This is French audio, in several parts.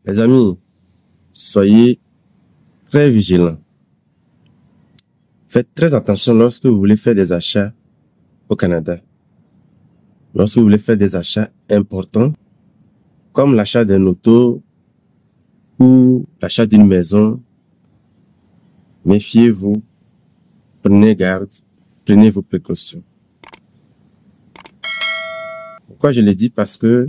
Les amis, soyez très vigilants. Faites très attention lorsque vous voulez faire des achats au Canada. Lorsque vous voulez faire des achats importants, comme l'achat d'un auto ou l'achat d'une maison, méfiez-vous, prenez garde, prenez vos précautions. Pourquoi je le dis? Parce que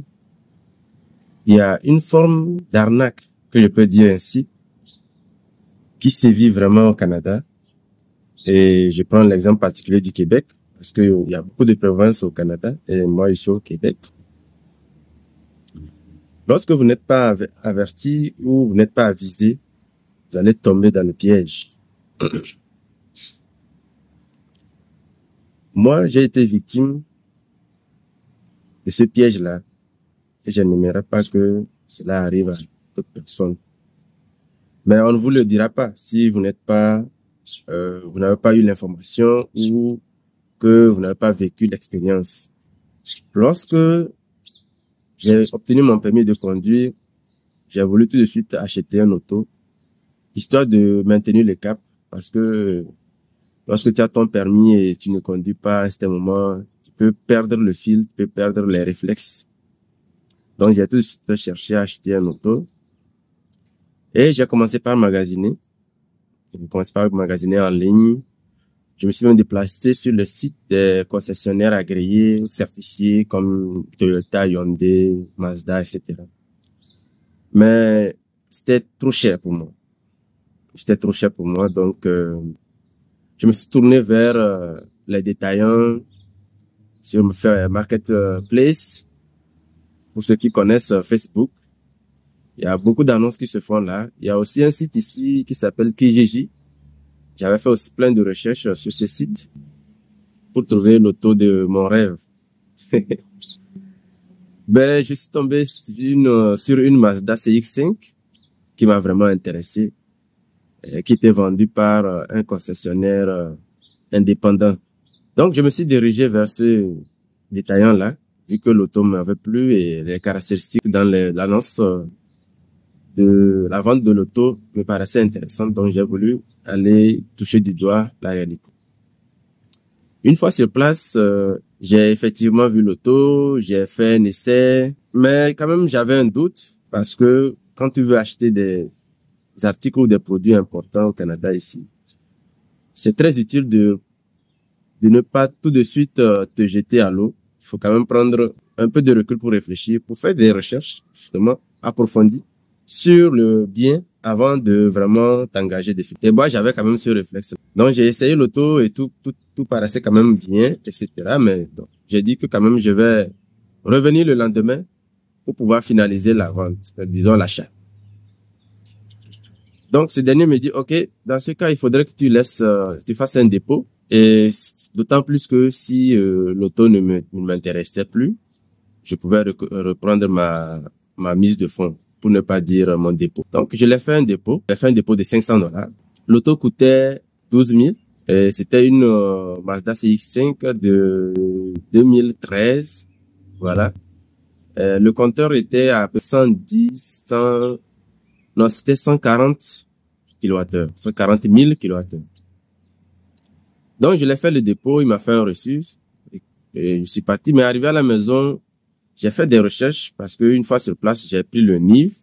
il y a une forme d'arnaque, que je peux dire ainsi, qui sévit vraiment au Canada. Et je prends l'exemple particulier du Québec, parce qu'il y a beaucoup de provinces au Canada, et moi, je suis au Québec. Lorsque vous n'êtes pas averti ou vous n'êtes pas avisé, vous allez tomber dans le piège. Moi, j'ai été victime de ce piège-là, et je n'aimerais pas que cela arrive à d'autres personnes. Mais on ne vous le dira pas si vous n'êtes pas, vous n'avez pas eu l'information ou que vous n'avez pas vécu l'expérience. Lorsque j'ai obtenu mon permis de conduire, j'ai voulu tout de suite acheter un auto, histoire de maintenir le cap, parce que lorsque tu as ton permis et tu ne conduis pas à un certain moment, tu peux perdre le fil, tu peux perdre les réflexes. Donc, j'ai tout de suite cherché à acheter un auto. Et j'ai commencé par magasiner. J'ai commencé par magasiner en ligne. Je me suis même déplacé sur le site des concessionnaires agréés, certifiés comme Toyota, Hyundai, Mazda, etc. Mais c'était trop cher pour moi. C'était trop cher pour moi, donc je me suis tourné vers les détaillants sur Marketplace. Pour ceux qui connaissent Facebook, il y a beaucoup d'annonces qui se font là. Il y a aussi un site ici qui s'appelle Kijiji. J'avais fait aussi plein de recherches sur ce site pour trouver l'auto de mon rêve. Ben, je suis tombé sur une Mazda CX-5 qui m'a vraiment intéressé, qui était vendue par un concessionnaire indépendant. Donc, je me suis dirigé vers ce détaillant-là, vu que l'auto m'avait plu et les caractéristiques dans l'annonce de la vente de l'auto me paraissaient intéressantes. Donc, j'ai voulu aller toucher du doigt la réalité. Une fois sur place, j'ai effectivement vu l'auto, j'ai fait un essai, mais quand même, j'avais un doute parce que quand tu veux acheter des articles ou des produits importants au Canada ici, c'est très utile de ne pas tout de suite te jeter à l'eau. Il faut quand même prendre un peu de recul pour réfléchir, pour faire des recherches justement approfondies sur le bien avant de vraiment t'engager des films. Et moi, j'avais quand même ce réflexe. Donc, j'ai essayé l'auto et tout paraissait quand même bien, etc. Mais j'ai dit que quand même, je vais revenir le lendemain pour pouvoir finaliser la vente, disons l'achat. Donc, ce dernier me dit, OK, dans ce cas, il faudrait que tu fasses un dépôt. Et d'autant plus que si l'auto ne m'intéressait plus, je pouvais reprendre ma mise de fonds, pour ne pas dire mon dépôt. Donc, je l'ai fait un dépôt. J'ai fait un dépôt de $500. L'auto coûtait 12 000. Et c'était une Mazda CX-5 de 2013. Voilà. Le compteur était à peu près 110, non, c'était 140 kWh, 140 000 kWh. Donc, je l'ai fait le dépôt, il m'a fait un reçu et je suis parti. Mais arrivé à la maison, j'ai fait des recherches parce qu'une fois sur place, j'ai pris le NIF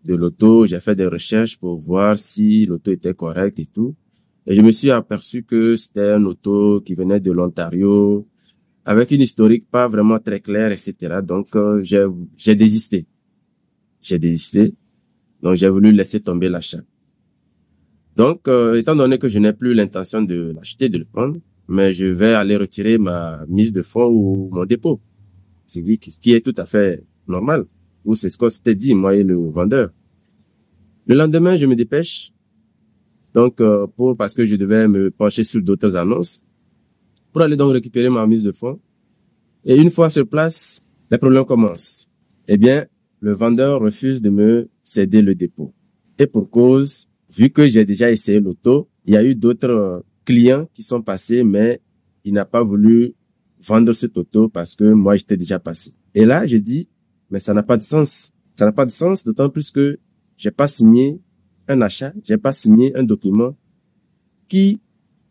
de l'auto, j'ai fait des recherches pour voir si l'auto était correcte et tout. Et je me suis aperçu que c'était un auto qui venait de l'Ontario, avec une historique pas vraiment très claire, etc. Donc, j'ai désisté. Donc, j'ai voulu laisser tomber l'achat. Donc, étant donné que je n'ai plus l'intention de l'acheter, de le prendre, mais je vais aller retirer ma mise de fonds ou mon dépôt. C'est ce qui est tout à fait normal. Ou c'est ce qu'on s'était dit, moi et le vendeur. Le lendemain, je me dépêche. Donc, parce que je devais me pencher sur d'autres annonces, pour aller donc récupérer ma mise de fonds. Et une fois sur place, les problèmes commencent. Eh bien, le vendeur refuse de me céder le dépôt. Et pour cause, vu que j'ai déjà essayé l'auto, il y a eu d'autres clients qui sont passés, mais il n'a pas voulu vendre cette auto parce que moi, j'étais déjà passé. Et là, je dis, mais ça n'a pas de sens. Ça n'a pas de sens, d'autant plus que j'ai pas signé un achat, j'ai pas signé un document qui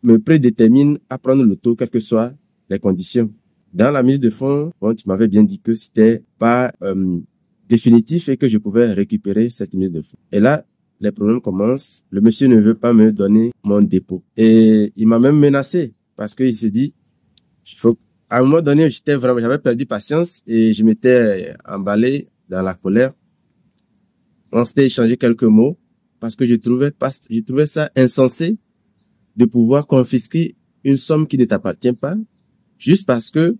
me prédétermine à prendre le taux, quelles que soient les conditions. Dans la mise de fonds, bon, tu m'avais bien dit que c'était pas définitif et que je pouvais récupérer cette mise de fonds. Et là, les problèmes commencent. Le monsieur ne veut pas me donner mon dépôt. Et il m'a même menacé parce qu'il s'est dit, à un moment donné, j'avais perdu patience et je m'étais emballé dans la colère. On s'était échangé quelques mots parce que je trouvais ça insensé de pouvoir confisquer une somme qui ne t'appartient pas juste parce que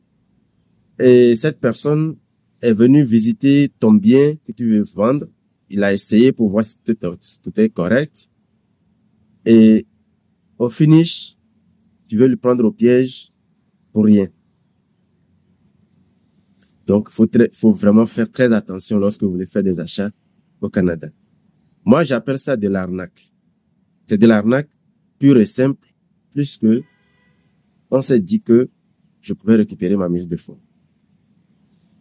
cette personne est venue visiter ton bien que tu veux vendre. Il a essayé pour voir si tout est correct. Et au finish, tu veux le prendre au piège pour rien. Donc, faut vraiment faire très attention lorsque vous voulez faire des achats au Canada. Moi, j'appelle ça de l'arnaque. C'est de l'arnaque pure et simple, puisque on s'est dit que je pouvais récupérer ma mise de fonds.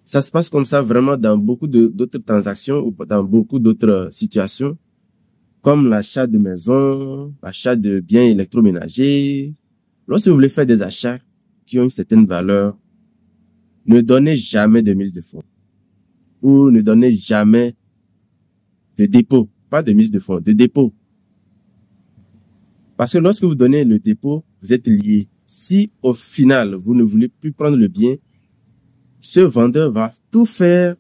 Ça se passe comme ça vraiment dans beaucoup d'autres transactions ou dans beaucoup d'autres situations, comme l'achat de maison, l'achat de biens électroménagers. Lorsque vous voulez faire des achats qui ont une certaine valeur, ne donnez jamais de mise de fonds ou ne donnez jamais de dépôt, pas de mise de fonds, de dépôt. Parce que lorsque vous donnez le dépôt, vous êtes lié. Si au final, vous ne voulez plus prendre le bien, ce vendeur va tout faire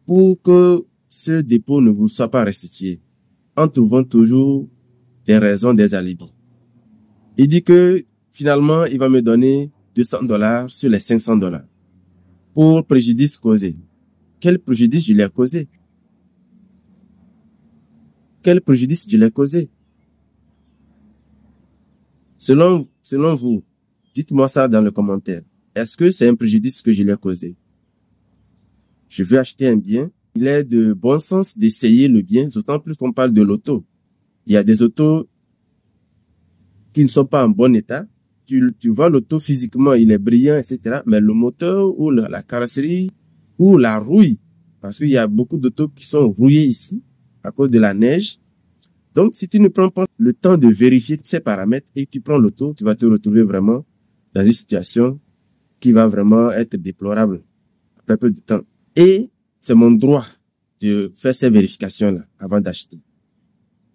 pour que ce dépôt ne vous soit pas restitué, en trouvant toujours des raisons, des alibis. Il dit que finalement, il va me donner $200 sur les $500 pour préjudice causé. Quel préjudice je lui ai causé? Quel préjudice je lui ai causé? Selon vous, dites-moi ça dans le commentaire. Est-ce que c'est un préjudice que je lui ai causé? Je veux acheter un bien. Il est de bon sens d'essayer le bien, d'autant plus qu'on parle de l'auto. Il y a des autos qui ne sont pas en bon état. Tu vois l'auto physiquement, il est brillant, etc. Mais le moteur ou la carrosserie ou la rouille, parce qu'il y a beaucoup d'autos qui sont rouillées ici à cause de la neige. Donc, si tu ne prends pas le temps de vérifier ces paramètres et que tu prends l'auto, tu vas te retrouver vraiment dans une situation qui va vraiment être déplorable après peu de temps. Et c'est mon droit de faire ces vérifications-là avant d'acheter.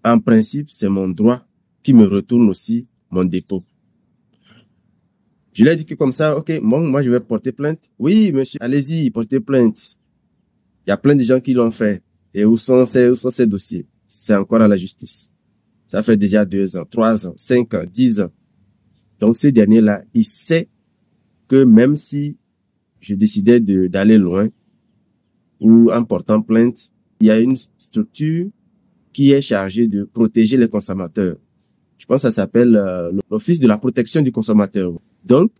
En principe, c'est mon droit qui me retourne aussi mon dépôt. Je lui ai dit que comme ça, ok, bon, moi je vais porter plainte. Oui, monsieur, allez-y, portez plainte. Il y a plein de gens qui l'ont fait. Et où sont ces dossiers? C'est encore à la justice. Ça fait déjà 2 ans, 3 ans, 5 ans, 10 ans. Donc ce dernier-là, il sait que même si je décidais d'aller loin ou en portant plainte, il y a une structure qui est chargée de protéger les consommateurs. Je pense que ça s'appelle l'Office de la protection du consommateur. Donc,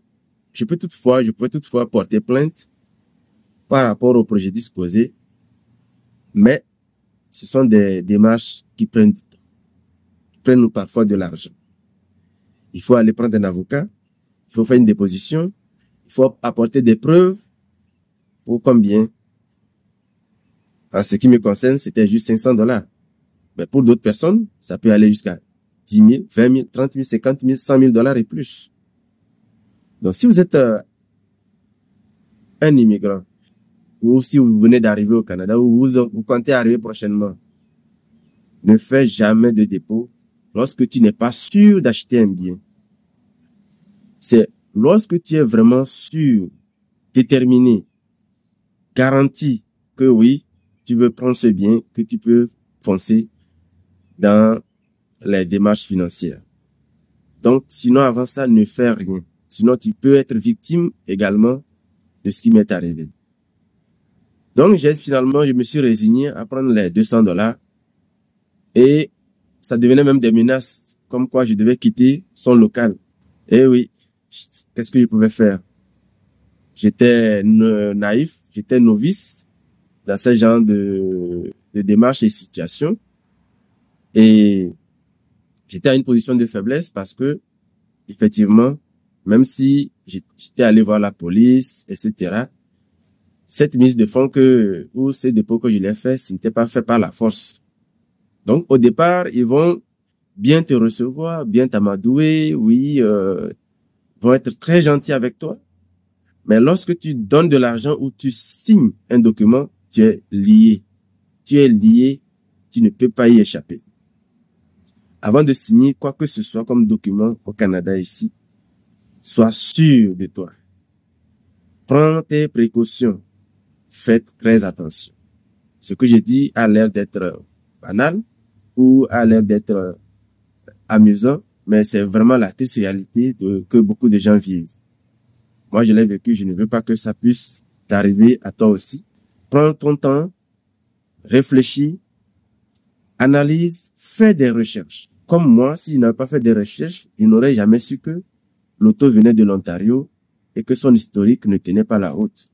je pourrais toutefois porter plainte par rapport au préjudice causé, mais ce sont des démarches qui prennent du temps, qui prennent parfois de l'argent. Il faut aller prendre un avocat, il faut faire une déposition, il faut apporter des preuves pour combien. En ce qui me concerne, c'était juste $500. Mais pour d'autres personnes, ça peut aller jusqu'à 10 000, 20 000, 30 000, 50 000, 100 000 $ et plus. Donc, si vous êtes un immigrant, ou si vous venez d'arriver au Canada, ou vous comptez arriver prochainement, ne fais jamais de dépôt lorsque tu n'es pas sûr d'acheter un bien. C'est lorsque tu es vraiment sûr, déterminé, garanti que oui, tu veux prendre ce bien, que tu peux foncer dans les démarches financières. Donc, sinon, avant ça, ne fais rien. Sinon, tu peux être victime également de ce qui m'est arrivé. Donc, je me suis résigné à prendre les $200 et ça devenait même des menaces, comme quoi je devais quitter son local. Et oui, qu'est-ce que je pouvais faire? J'étais naïf, j'étais novice dans ce genre de démarches et situations. Et j'étais à une position de faiblesse parce que, effectivement, même si j'étais allé voir la police, etc., cette mise de fonds ou ces dépôts que je l'ai fait, ce n'était pas fait par la force. Donc, au départ, ils vont bien te recevoir, bien t'amadouer, oui, vont être très gentils avec toi. Mais lorsque tu donnes de l'argent ou tu signes un document, tu es lié. Tu es lié, tu ne peux pas y échapper. Avant de signer quoi que ce soit comme document au Canada ici, sois sûr de toi. Prends tes précautions. Faites très attention. Ce que je dis a l'air d'être banal ou a l'air d'être amusant, mais c'est vraiment la triste réalité que beaucoup de gens vivent. Moi, je l'ai vécu, je ne veux pas que ça puisse t'arriver à toi aussi. Prends ton temps, réfléchis, analyse, fais des recherches. Comme moi, si je n'avais pas fait des recherches, je n'aurais jamais su que l'auto venait de l'Ontario et que son historique ne tenait pas la route.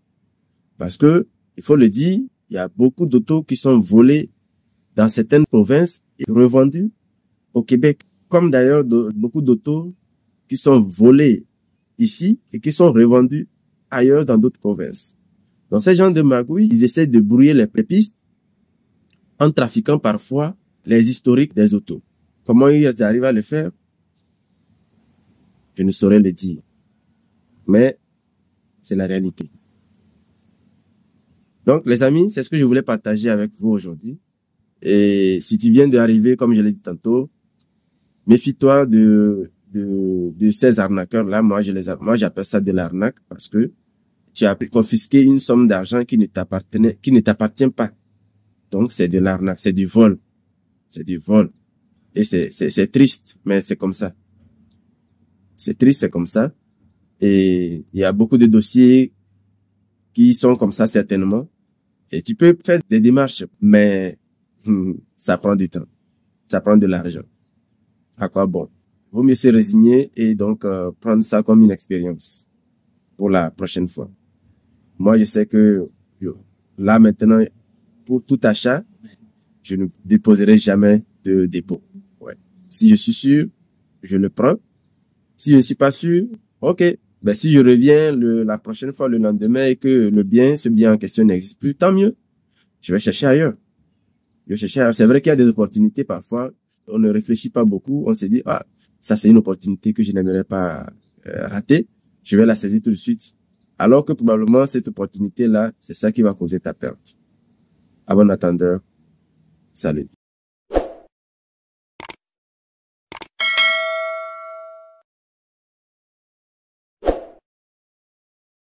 Parce que, il faut le dire, il y a beaucoup d'autos qui sont volés dans certaines provinces et revendus au Québec. Comme d'ailleurs beaucoup d'autos qui sont volés ici et qui sont revendus ailleurs dans d'autres provinces. Dans ces genres de magouilles, ils essaient de brouiller les pistes en trafiquant parfois les historiques des autos. Comment ils arrivent à le faire? Je ne saurais le dire. Mais c'est la réalité. Donc, les amis, c'est ce que je voulais partager avec vous aujourd'hui. Et si tu viens d'arriver, comme je l'ai dit tantôt, méfie-toi de ces arnaqueurs-là. Moi, j'appelle ça de l'arnaque parce que tu as confisqué une somme d'argent qui ne t'appartient pas. Donc, c'est de l'arnaque, c'est du vol. C'est du vol. Et c'est triste, mais c'est comme ça. C'est triste, c'est comme ça. Et il y a beaucoup de dossiers qui sont comme ça, certainement. Et tu peux faire des démarches, mais ça prend du temps. Ça prend de l'argent. À quoi bon? Vaut mieux se résigner et donc prendre ça comme une expérience pour la prochaine fois. Moi, je sais que là, maintenant, pour tout achat, je ne déposerai jamais de dépôt. Ouais. Si je suis sûr, je le prends. Si je ne suis pas sûr, ok. Ben, si je reviens la prochaine fois, le lendemain, et que ce bien en question n'existe plus, tant mieux. Je vais chercher ailleurs. Je vais chercher ailleurs. C'est vrai qu'il y a des opportunités parfois. On ne réfléchit pas beaucoup. On se dit, ah, ça c'est une opportunité que je n'aimerais pas rater. Je vais la saisir tout de suite. Alors que probablement cette opportunité-là, c'est ça qui va causer ta perte. À bon attendeur. Salut.